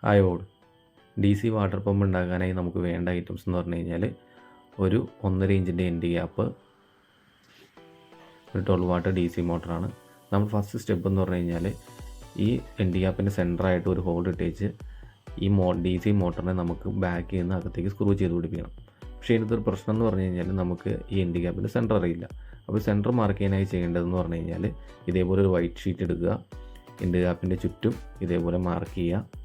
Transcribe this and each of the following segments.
അയോഡ്. DC water pump ഉണ്ടാക്കാനായി നമുക്ക് വേണ്ട items എന്ന് പറഞ്ഞു കഴിഞ്ഞാൽ ഒരു 1.5 ഇഞ്ചിൻ്റെ എൻഡ് ഗ്യാപ്പ്, ഒരു 12 വാട്ട് DC മോട്ടറാണ്. നമ്മൾ ഫസ്റ്റ് സ്റ്റെപ്പ് എന്ന് പറഞ്ഞു കഴിഞ്ഞാൽ ഈ എൻഡ് ഗ്യാപ്പിൻ്റെ സെൻറ്ററായിട്ട് ഒരു ഹോൾ ഇട്ടേച്ച് ഈ DC മോട്ടറിനെ നമുക്ക് ബാക്കിൽ നിന്ന് അകത്തേക്ക് സ്ക്രൂ ചെയ്ത് പിടിപ്പിക്കണം. പക്ഷേ ഇതിനൊരു പ്രശ്നം എന്ന് പറഞ്ഞു കഴിഞ്ഞാൽ നമുക്ക് ഈ എൻഡ് ഗ്യാപ്പിൻ്റെ സെൻറ്റർ അറിയില്ല. അപ്പോൾ സെൻറ്റർ മാർക്ക് ചെയ്യാനായി ചെയ്യേണ്ടതെന്ന് പറഞ്ഞു കഴിഞ്ഞാൽ ഇതേപോലെ ഒരു വൈറ്റ് ഷീറ്റ് എടുക്കുക, എൻഡ് ഗ്യാപ്പിൻ്റെ ചുറ്റും ഇതേപോലെ മാർക്ക് ചെയ്യുക.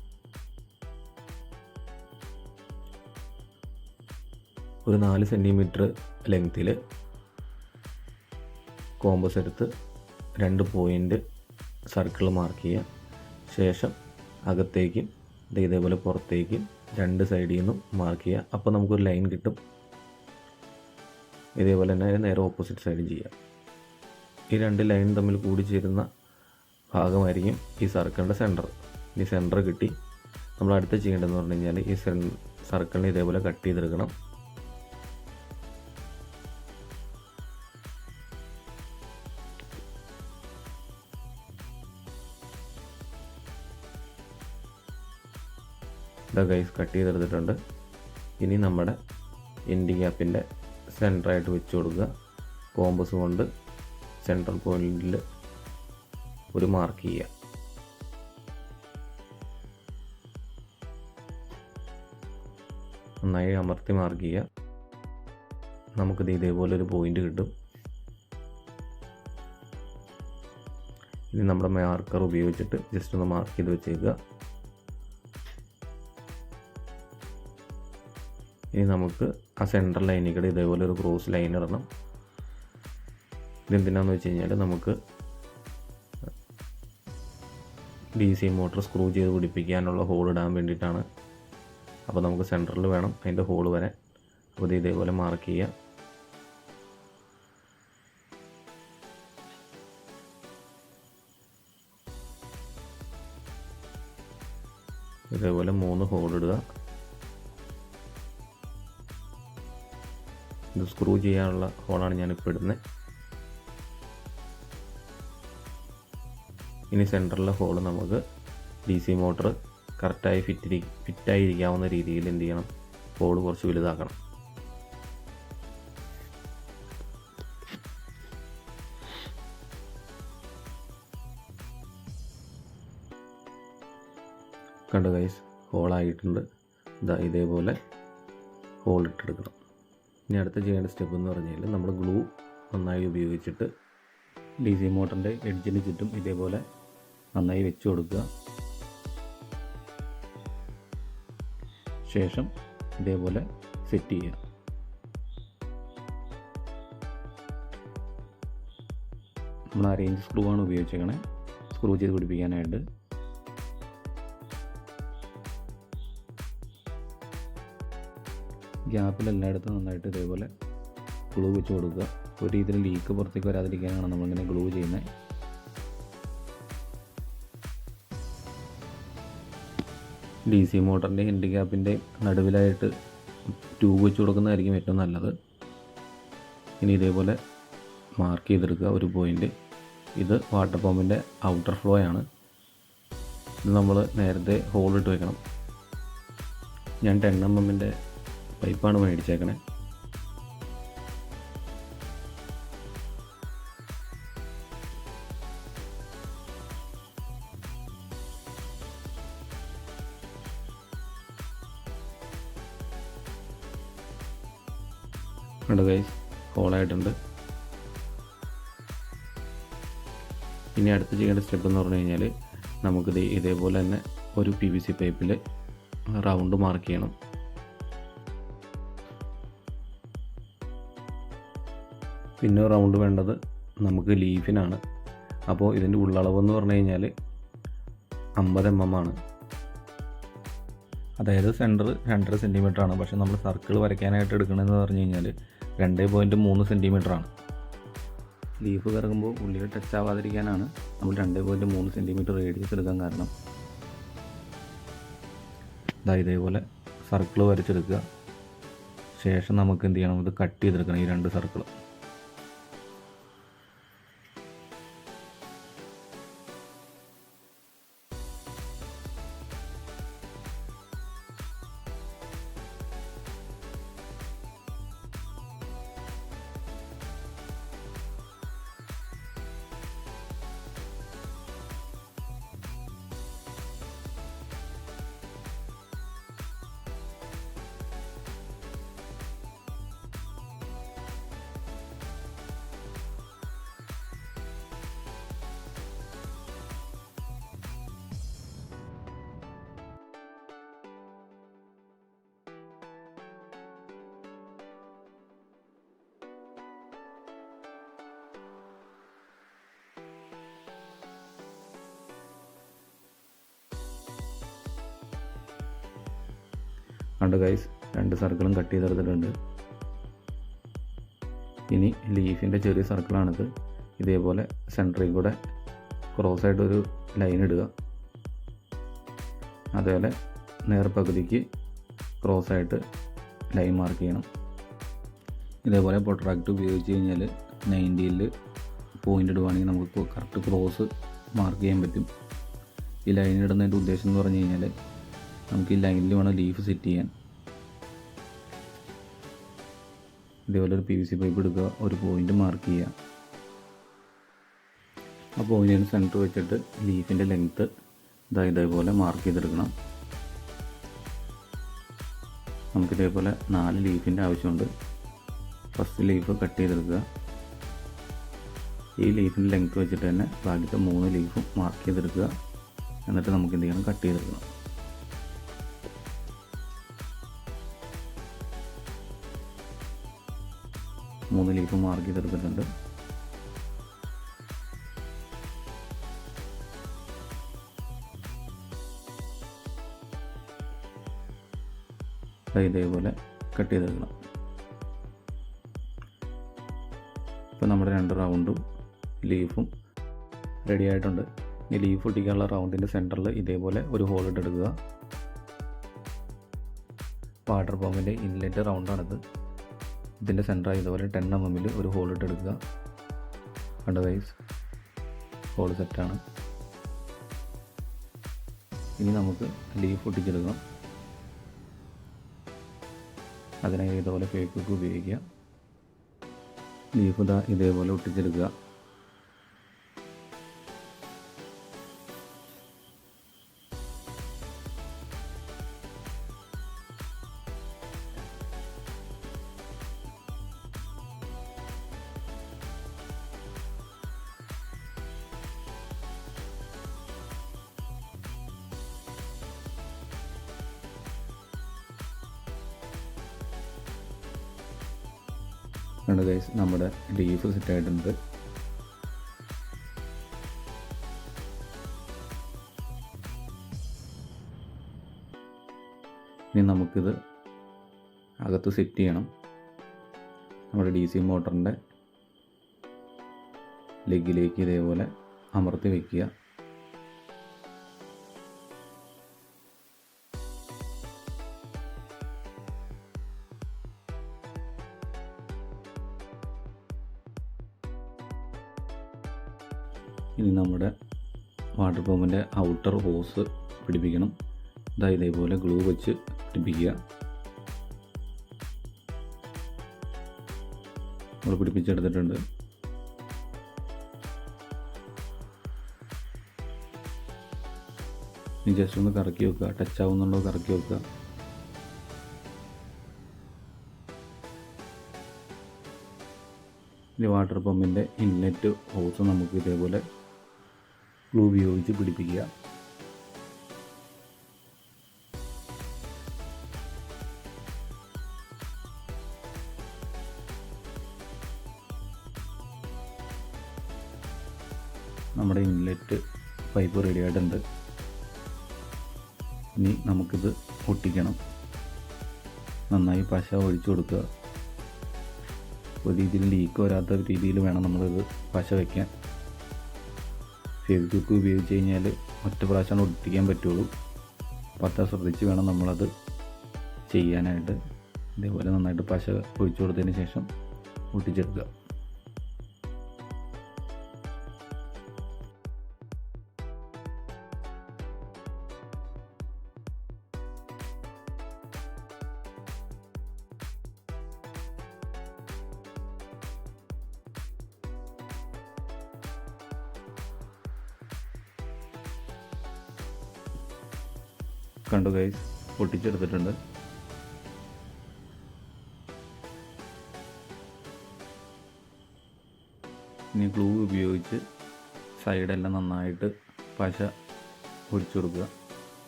ഒരു 4 സെൻറ്റിമീറ്റർ ലെങ്ത്തിൽ കോമ്പസ് എടുത്ത് 2 പോയിൻ്റ് സർക്കിൾ മാർക്ക് ചെയ്യുക. ശേഷം അകത്തേക്കും ഇതേപോലെ പുറത്തേക്കും 2 സൈഡിൽ നിന്നും മാർക്ക് ചെയ്യുക. അപ്പോൾ നമുക്കൊരു ലൈൻ കിട്ടും. ഇതേപോലെ തന്നെ നേരെ ഓപ്പോസിറ്റ് സൈഡും ചെയ്യുക. ഈ 2 ലൈൻ തമ്മിൽ കൂടിച്ചേരുന്ന ഭാഗമായിരിക്കും ഈ സർക്കിളിൻ്റെ സെൻറ്റർ. ഈ സെൻറ്റർ കിട്ടി നമ്മൾ അടുത്ത് ചെയ്യേണ്ടതെന്ന് പറഞ്ഞു കഴിഞ്ഞാൽ ഈ സർക്കിളിനെ ഇതേപോലെ കട്ട് ചെയ്തെടുക്കണം. ഗൈസ് കട്ട് ചെയ്തെടുത്തിട്ടുണ്ട്. ഇനി നമ്മുടെ എൻഡ് ഗ്യാപ്പിൻ്റെ സെൻറ്ററായിട്ട് വെച്ച് കൊടുക്കുക. കോമ്പസ് കൊണ്ട് സെൻട്രൽ പോയിൻറ്റിൽ ഒരു മാർക്ക് ചെയ്യുക. നന്നായി അമർത്തി മാർക്ക് ചെയ്യുക. നമുക്കിത് ഇതേപോലെ ഒരു പോയിൻ്റ് കിട്ടും. ഇനി നമ്മുടെ മാർക്കർ ഉപയോഗിച്ചിട്ട് ജസ്റ്റ് ഒന്ന് മാർക്ക് ചെയ്ത് വെച്ചേക്കുക. ഇനി നമുക്ക് ആ സെൻട്രൽ ലൈനിൽ കൂടെ ഇതേപോലെ ഒരു ക്രോസ് ലൈൻ ഇടണം. ഇതെന്തിനാന്ന് വെച്ച് കഴിഞ്ഞാൽ നമുക്ക് DC മോട്ടർ സ്ക്രൂ ചെയ്ത് പിടിപ്പിക്കാനുള്ള ഹോൾ ഇടാൻ വേണ്ടിയിട്ടാണ്. അപ്പോൾ നമുക്ക് സെൻറ്ററിൽ വേണം അതിൻ്റെ ഹോൾ വരാൻ. അപ്പോൾ ഇത് ഇതേപോലെ മാർക്ക് ചെയ്യുക. ഇതേപോലെ 3 ഹോൾ ഇടുക. ഇത് സ്ക്രൂ ചെയ്യാനുള്ള ഹോളാണ് ഞാനിപ്പോൾ ഇടുന്നത്. ഇനി സെൻറ്ററിലെ ഹോൾ നമുക്ക് DC മോട്ടർ കറക്റ്റായി ഫിറ്റായിരിക്കാവുന്ന രീതിയിൽ എന്ത് ചെയ്യണം, ഹോൾ കുറച്ച് വലുതാക്കണം. കണ്ടു ഗൈസ്, ഹോളായിട്ടുണ്ട്. ഇതേപോലെ ഹോൾ ഇട്ടെടുക്കണം. ഇനി അടുത്ത ചെയ്യേണ്ട സ്റ്റെപ്പ് എന്ന് പറഞ്ഞാൽ നമ്മൾ ഗ്ലൂ നന്നായി ഉപയോഗിച്ചിട്ട് DC മോട്ടറിൻ്റെ എഡ്ജിന് ചുറ്റും ഇതേപോലെ നന്നായി വെച്ച് കൊടുക്കുക. ശേഷം ഇതേപോലെ സെറ്റ് ചെയ്യുക. നമ്മൾ അറേഞ്ച് സ്ക്രൂ ആണ് ഉപയോഗിച്ചേക്കണേ സ്ക്രൂ ചെയ്ത് പിടിപ്പിക്കാനായിട്ട്. ഗ്യാപ്പിൽ എല്ലായിടത്തും നന്നായിട്ട് ഇതേപോലെ ഗ്ലൂ വെച്ച് കൊടുക്കുക. ഒരു രീതിയിൽ ലീക്ക് പുറത്തേക്ക് വരാതിരിക്കാനാണ് നമ്മളിങ്ങനെ ഗ്ലൂ ചെയ്യുന്നത്. DC മോട്ടറിൻ്റെ എൻഡ് ഗ്യാപ്പിൻ്റെ നടുവിലായിട്ട് ട്യൂബ് വെച്ച് കൊടുക്കുന്നതായിരിക്കും ഏറ്റവും നല്ലത്. ഇനി ഇതേപോലെ മാർക്ക് ചെയ്തെടുക്കുക ഒരു പോയിൻ്റ്. ഇത് വാട്ടർ പമ്പിൻ്റെ ഔട്ടർ ഫ്ലോ ആണ്. ഇത് നമ്മൾ നേരത്തെ ഹോളിട്ട് വെക്കണം. ഞാൻ 10 mm പൈപ്പാണ് മേടിച്ചേക്കണേ. ഉണ്ട് ഗൈസ്, ഹോളായിട്ടുണ്ട്. ഇനി അടുത്ത് ചെയ്യേണ്ട സ്റ്റെപ്പ് എന്ന് പറഞ്ഞു കഴിഞ്ഞാൽ നമുക്കിത് ഇതേപോലെ തന്നെ ഒരു PVC പൈപ്പിൽ റൗണ്ട് മാർക്ക് ചെയ്യണം. പിന്നെ റൗണ്ട് വേണ്ടത് നമുക്ക് ലീഫിനാണ്. അപ്പോൾ ഇതിൻ്റെ ഉള്ളളവെന്ന് പറഞ്ഞു കഴിഞ്ഞാൽ 50 mm ആണ്. അതായത് സെൻറ്റർ 2.5 സെൻറ്റിമീറ്റർ ആണ്. പക്ഷേ നമ്മൾ സർക്കിൾ വരയ്ക്കാനായിട്ട് എടുക്കണമെന്ന് പറഞ്ഞു കഴിഞ്ഞാൽ 2.3 സെൻറ്റിമീറ്റർ ആണ്. ലീഫ് കറങ്ങുമ്പോൾ ഉള്ളിൽ ടച്ച് ആവാതിരിക്കാനാണ് നമ്മൾ 2.3 സെൻറ്റിമീറ്റർ റേഡിയസ് എടുക്കാൻ കാരണം. ഇതേപോലെ സർക്കിൾ വരച്ചെടുക്കുക. ശേഷം നമുക്ക് എന്ത് ചെയ്യണം, ഇത് കട്ട് ചെയ്തെടുക്കണം ഈ 2 സർക്കിൾ. കണ്ട് ഗൈസ്, 2 സർക്കിളും കട്ട് ചെയ്തെടുത്തിട്ടുണ്ട്. ഇനി ലീഫിൻ്റെ ചെറിയ സർക്കിളാണിത്. ഇതേപോലെ സെൻറ്ററിൽ കൂടെ ക്രോസായിട്ടൊരു ലൈൻ ഇടുക. അതേപോലെ നേർപകുതിക്ക് ക്രോസായിട്ട് ലൈൻ മാർക്ക് ചെയ്യണം. ഇതേപോലെ പ്രൊട്രാക്ടർ ഉപയോഗിച്ച് കഴിഞ്ഞാൽ 90ൽ പോയിൻ്റ് ഇടുവാണെങ്കിൽ നമുക്ക് കറക്റ്റ് ക്രോസ് മാർക്ക് ചെയ്യാൻ പറ്റും. ഈ ലൈൻ ഇടുന്നതിൻ്റെ ഉദ്ദേശം എന്ന് പറഞ്ഞു കഴിഞ്ഞാൽ നമുക്ക് ഈ ലൈനിൽ വേണം ലീഫ് സെറ്റ് ചെയ്യാൻ. ഇതേപോലെ ഒരു PVC പൈപ്പ് എടുക്കുക, ഒരു പോയിൻ്റ് മാർക്ക് ചെയ്യുക. ആ പോയിൻറ്റിന് സെൻറ്റർ വെച്ചിട്ട് ലീഫിൻ്റെ ലെങ്ത്ത് ഇതേപോലെ മാർക്ക് ചെയ്തെടുക്കണം. നമുക്കിതേപോലെ 4 ലീഫിൻ്റെ ആവശ്യമുണ്ട്. ഫസ്റ്റ് ലീഫ് കട്ട് ചെയ്തെടുക്കുക. ഈ ലീഫിൻ്റെ ലെങ്ത്ത് വെച്ചിട്ട് തന്നെ ബാക്കിത്തെ 3 ലീഫും മാർക്ക് ചെയ്തെടുക്കുക. എന്നിട്ട് നമുക്ക് എന്ത് ചെയ്യണം, കട്ട് ചെയ്തെടുക്കണം. മൂന്ന് ലീഫ് മാർക്ക് ചെയ്തെടുത്തിട്ടുണ്ട്. ഇതേപോലെ കട്ട് ചെയ്തെടുക്കണം. ഇപ്പോൾ നമ്മുടെ 2 റൗണ്ടും ലീഫും റെഡി ആയിട്ടുണ്ട്. ഈ ലീഫ് ഒട്ടിക്കാനുള്ള റൗണ്ടിൻ്റെ സെൻറ്ററിൽ ഇതേപോലെ ഒരു ഹോൾ ഇട്ടെടുക്കുക. വാട്ടർ പമ്പിൻ്റെ ഇൻലെറ്റ് റൗണ്ടാണിത്. ഇതിൻ്റെ സെൻറ്ററായി ഇതുപോലെ 10 mm ഒരു ഹോൾ ഇട്ടെടുക്കുക. കണ്ടോ ഗൈസ്, ഹോൾ സെറ്റാണ്. ഇനി നമുക്ക് ലീഫ് ഒട്ടിച്ചെടുക്കണം. അതിനായി ഇതുപോലെ ഫേവിക്വിക്ക് ഉപയോഗിക്കുക. ലീഫ് ഇതേപോലെ ഒട്ടിച്ചെടുക്കുക. കണ്ടോ ഗൈസ്, നമ്മുടെ ലീഫ് സെറ്റായിട്ടുണ്ട്. ഇനി നമുക്കിത് അകത്ത് സെറ്റ് ചെയ്യണം. നമ്മുടെ DC മോട്ടറിൻ്റെ ലെഗിലേക്ക് ഇതേപോലെ അമർത്തി വയ്ക്കുക. ഇനി നമ്മുടെ വാട്ടർ പമ്പിൻ്റെ ഔട്ടർ ഹോസ് പിടിപ്പിക്കണം. ഇതേപോലെ ഗ്ലൂ വെച്ച് പിടിപ്പിക്കുക. നമ്മൾ പിടിപ്പിച്ചെടുത്തിട്ടുണ്ട്. ഇനി ജസ്റ്റ് ഒന്ന് കറക്കി വെക്കുക. ടച്ച് ആവുന്നുണ്ടോ കറക്കി വെക്കുക. ഇനി വാട്ടർ പമ്പിൻ്റെ ഇൻലെറ്റ് ഹോസ് നമുക്ക് ഇതേപോലെ ഗ്ലൂ ഉപയോഗിച്ച് പിടിപ്പിക്കുക. നമ്മുടെ ഇൻലെറ്റ് പൈപ്പ് റെഡി ആയിട്ടുണ്ട്. ഇനി നമുക്കിത് ഒട്ടിക്കണം. നന്നായി പശ ഒഴിച്ചു കൊടുക്കുക. ഒരു രീതിയിൽ ലീക്ക് വരാത്ത രീതിയിൽ വേണം നമ്മളിത് പശ വയ്ക്കാൻ. ഫെവിക്വിക്ക് ഉപയോഗിച്ച് കഴിഞ്ഞാൽ ഒറ്റ പ്രാവശ്യമാണ് ഒട്ടിക്കാൻ പറ്റുള്ളൂ. അപ്പോൾ അത്ര ശ്രദ്ധിച്ച് വേണം നമ്മളത് ചെയ്യാനായിട്ട്. ഇതേപോലെ നന്നായിട്ട് പശ ഒഴിച്ചു കൊടുത്തതിന് ശേഷം ഒട്ടിച്ചെടുക്കുക. കണ്ടു ഗൈസ്, പൊട്ടിച്ചെടുത്തിട്ടുണ്ട്. ഇനി ഗ്ലൂ ഉപയോഗിച്ച് സൈഡെല്ലാം നന്നായിട്ട് പശ ഒഴിച്ചു കൊടുക്കുക.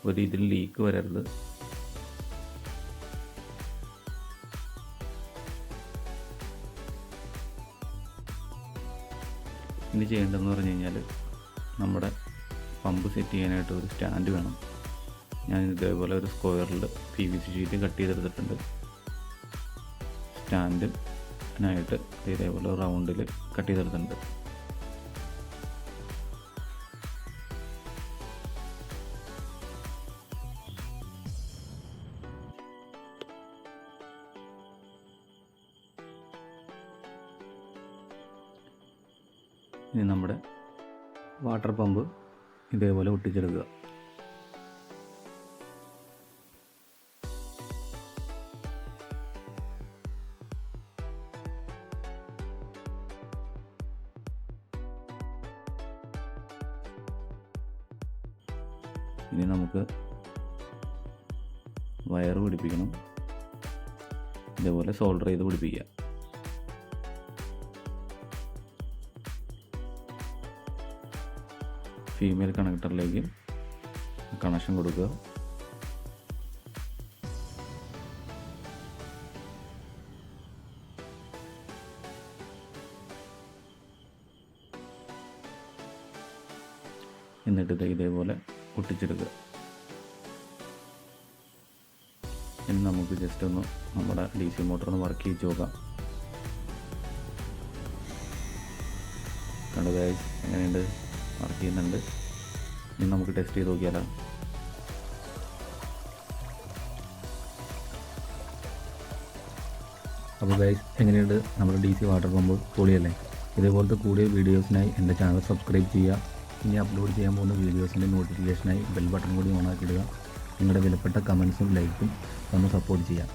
ഒരു ഇതിൽ ലീക്ക് വരരുത്. ഇനി ചെയ്യേണ്ടതെന്ന് പറഞ്ഞു കഴിഞ്ഞാൽ നമ്മുടെ പമ്പ് സെറ്റ് ചെയ്യാനായിട്ട് ഒരു സ്റ്റാൻഡ് വേണം. ഞാൻ ഇതേപോലെ ഒരു സ്ക്വയറിൽ PVC ഷീറ്റ് കട്ട് ചെയ്തെടുത്തിട്ടുണ്ട്. സ്റ്റാൻഡിനായിട്ട് ഇതേപോലെ റൗണ്ടിൽ കട്ട് ചെയ്തെടുത്തിട്ടുണ്ട്. ഇനി നമ്മുടെ വാട്ടർ പമ്പ് ഇതേപോലെ ഒട്ടിച്ചെടുക്കുക. ഇനി നമുക്ക് വയർ പിടിപ്പിക്കണം. ഇതേപോലെ സോൾഡർ ചെയ്ത് പിടിപ്പിക്കുക. ഫീമെയിൽ കണക്ടറിലേക്ക് കണക്ഷൻ കൊടുക്കുക. എന്നിട്ട് ഇതേപോലെ ഒട്ടിച്ചെടുക്കുക. ഇനി നമുക്ക് ജസ്റ്റ് ഒന്ന് നമ്മുടെ DC മോട്ടർ ഒന്ന് വർക്ക് ചെയ്ത് നോക്കാം. കണ്ടു ഗൈസ്, എങ്ങനെയുണ്ട്? വർക്ക് ചെയ്യുന്നുണ്ട്. ഇനി നമുക്ക് ടെസ്റ്റ് ചെയ്ത് നോക്കിയാലോ. അപ്പോൾ ഗൈസ്, എങ്ങനെയുണ്ട് നമ്മുടെ DC വാട്ടർ പമ്പ്? പൊളിയല്ലേ? ഇതേപോലത്തെ കൂടിയ വീഡിയോസിനായി എൻ്റെ ചാനൽ സബ്സ്ക്രൈബ് ചെയ്യുക. ഇനി അപ്ലോഡ് ചെയ്യാൻ പോകുന്ന വീഡിയോസിൻ്റെ നോട്ടിഫിക്കേഷനായി ബെൽ ബട്ടൺ കൂടി ഓൺ ആക്കിയിടുക. നിങ്ങളുടെ വിലപ്പെട്ട കമൻസും ലൈക്കും ഒന്ന് സപ്പോർട്ട് ചെയ്യാം.